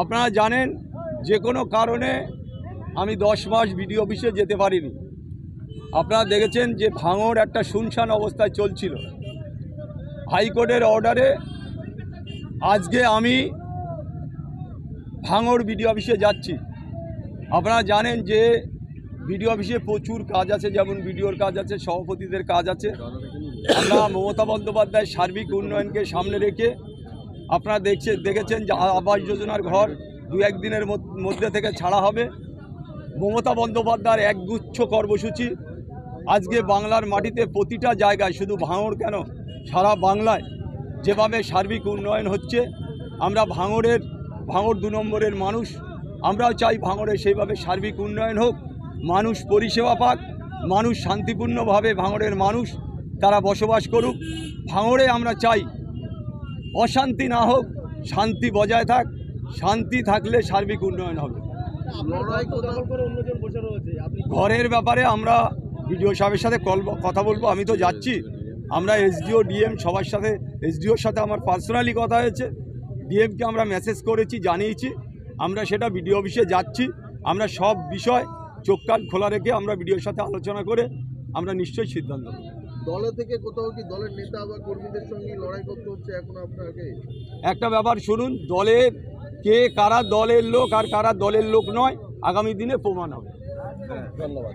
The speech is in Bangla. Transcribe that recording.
আপনারা জানেন যে কোনো কারণে আমি 10 মাস বিডিও অফিসে যেতে পারিনি। আপনারা দেখেছেন যে ভাঙড় একটা শুনশান অবস্থায় চলছিল। হাইকোর্টের অর্ডারে আজকে আমি ভাঙড় বিডিও অফিসে যাচ্ছি। আপনারা জানেন যে বিডিও অফিসে প্রচুর কাজ আছে, যেমন বিডিওর কাজ আছে, সভাপতিদের কাজ আছে। আমরা মমতা বন্দ্যোপাধ্যায়ের সার্বিক উন্নয়নকে সামনে রেখে আপনারা দেখেছেন যে আবাস যোজনার ঘর 2-1 দিনের মধ্যে থেকে ছাড়া হবে। মমতা বন্দ্যোপাধ্যায়ের একগুচ্ছ কর্মসূচি আজকে বাংলার মাটিতে প্রতিটা জায়গায়, শুধু ভাঙড় কেন সারা বাংলায় যেভাবে সার্বিক উন্নয়ন হচ্ছে, আমরা ভাঙড় 2 নম্বরের মানুষ, আমরাও চাই ভাঙড়ে সেইভাবে সার্বিক উন্নয়ন হোক, মানুষ পরিষেবা পাক, মানুষ শান্তিপূর্ণভাবে ভাঙড়ের মানুষ তারা বসবাস করুক। ভাঙড়ে আমরা চাই অশান্তি না হোক, শান্তি বজায় থাক, শান্তি থাকলে সার্বিক উন্নয়ন হবে। ঘরের ব্যাপারে আমরা বিডিও সাহেবের সাথে কথা বলবো। আমি তো যাচ্ছি, আমরা এসডিও ডিএম সবার সাথে, এসডিওর সাথে আমার পার্সোনালি কথা হয়েছে, ডিএমকে আমরা মেসেজ করেছি, জানিয়েছি। আমরা সেটা বিডিও অফিসে যাচ্ছি। আমরা সব বিষয় চোখ কান খোলা রেখে আমরা বিডিওর সাথে আলোচনা করে আমরা নিশ্চয়ই সিদ্ধান্ত নেব। দলে থেকে কোথাও কি দলের নেতা বা কর্মীদের সঙ্গে লড়াই করতে হচ্ছে এখন আপনাকে? একটা ব্যাপার শুনুন, দলের কে কারা দলের লোক আর কারা দলের লোক নয়, আগামী দিনে প্রমাণ হবে। ধন্যবাদ।